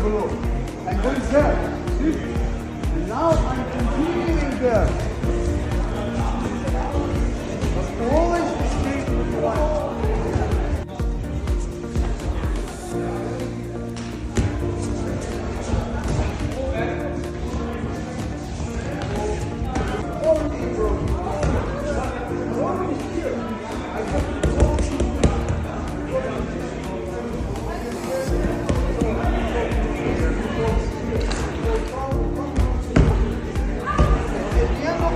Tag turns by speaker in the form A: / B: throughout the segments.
A: below. And going there. See? And now I'm continuing there. But always escape with one. At the end of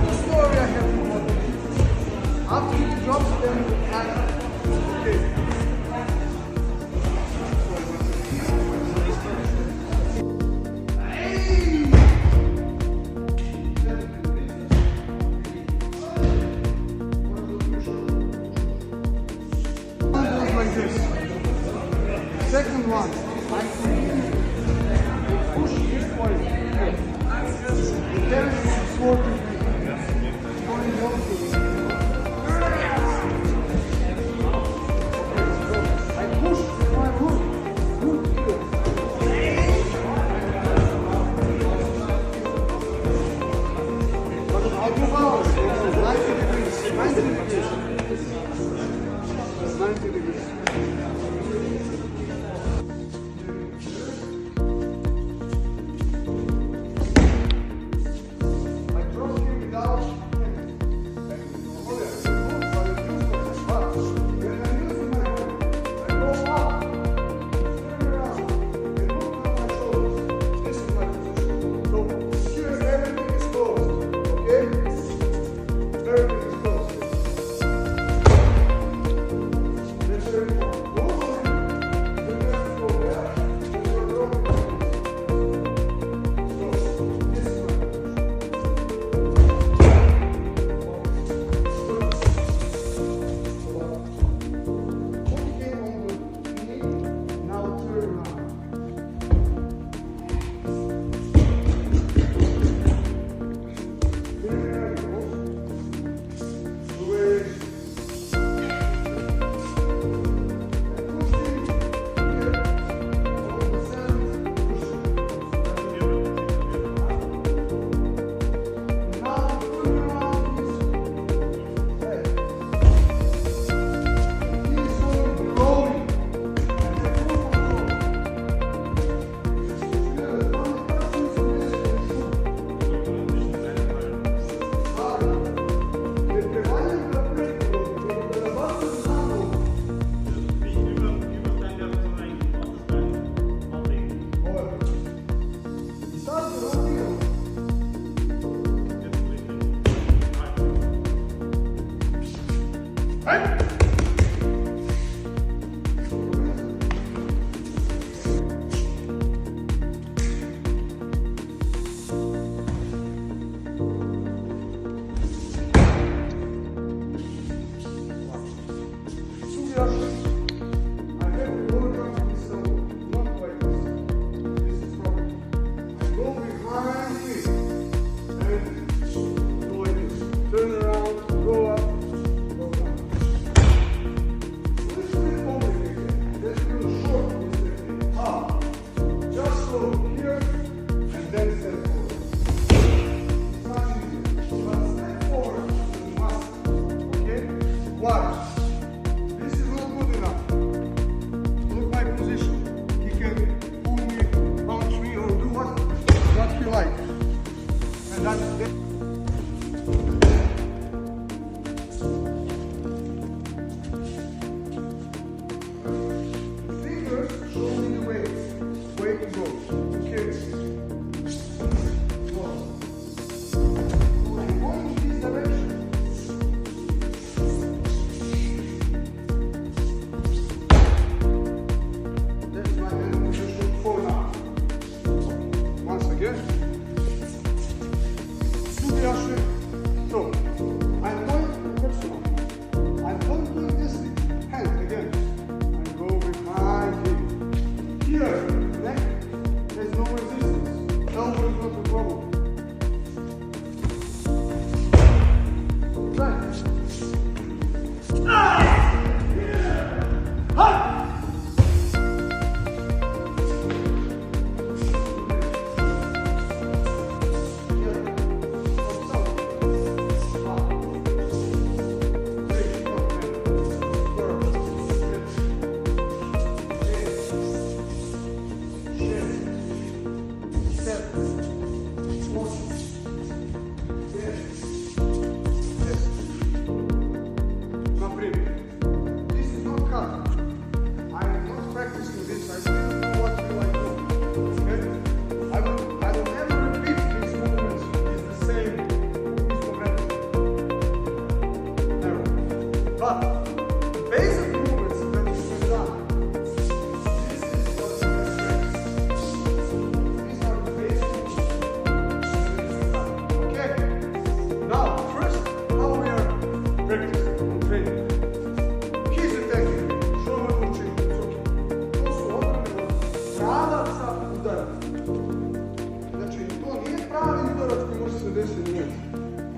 A: se mijenja.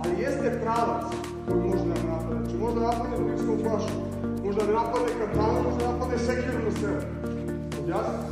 A: Ali jeste pravac koji može da napadne. Znači možda napadne plinskom flašu, možda ne napadne katanu, možda napadne sekiru na sebe. Objasnite?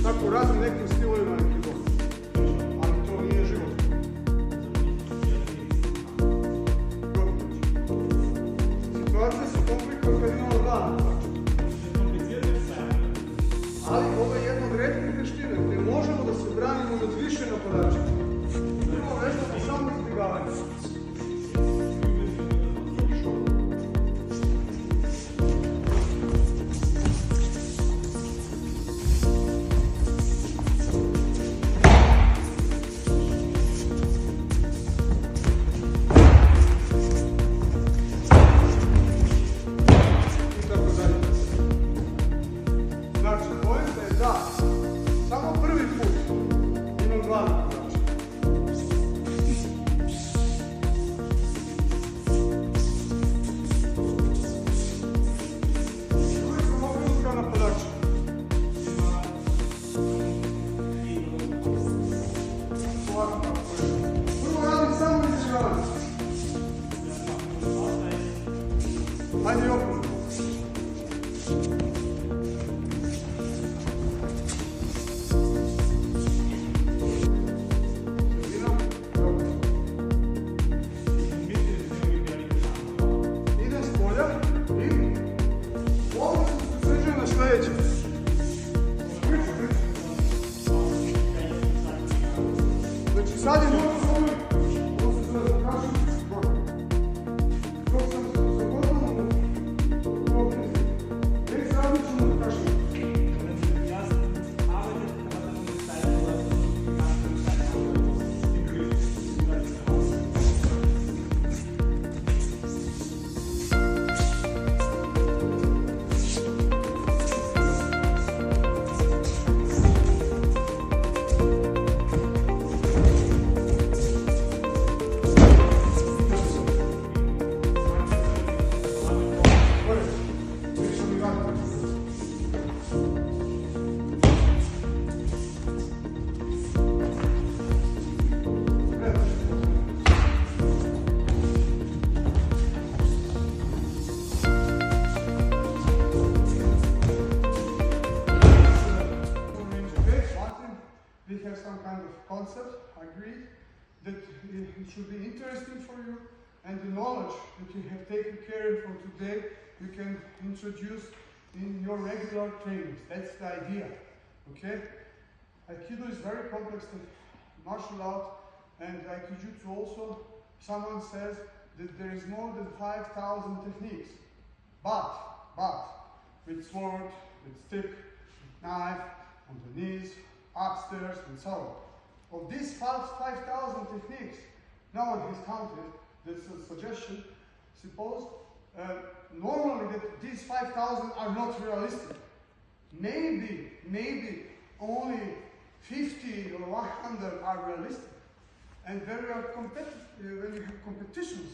A: Tako raznim nekim stilovima neki dom. Ali to nije život. Situacije su komplikovane kad imamo dva. Ali ovo je jedna od retkih veština gdje možemo da se branimo od više napadača. Prvo vežbamo samo izbjegavanje. Samo prvi put imam dva napadača. Uvijek sam okrenut kao napadača. Prvo radim samo izražavanje. Hajde i okrenut. Znači sad je dobro svoj, ovo se zove zakašnici gore. Dok sam se godinu ovdje, nek se različno na zakašnici. We have some kind of concept, agreed, that it should be interesting for you, and the knowledge that you have taken care of from today, you can introduce in your regular trainings. That's the idea, okay? Aikido is very complex martial art, and Aikijutsu also, someone says that there is more than 5,000 techniques. But, with sword, with stick, with knife, on the knees, upstairs, and so on. Of these 5,000 techniques, no one has counted. That's a suggestion. Suppose normally that these 5,000 are not realistic. Maybe only 50 or 100 are realistic. And when you have competitions,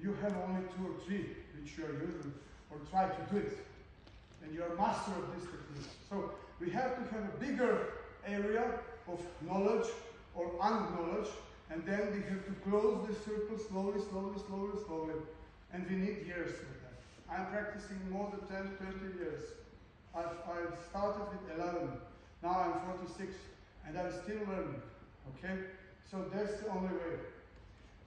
A: you have only 2 or 3 which you are using or try to do it. And you are master of this technique. So we have to have a bigger area of knowledge or unknowledge, and then we have to close the circle slowly. And we need years for that. I'm practicing more than 10, 20 years. I've started with 11. Now I'm 46, and I'm still learning, okay? So that's the only way.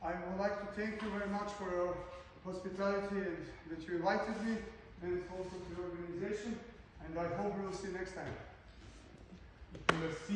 A: I would like to thank you very much for your hospitality and that you invited me, and also to the organization, and I hope we will see you next time.
B: Merci.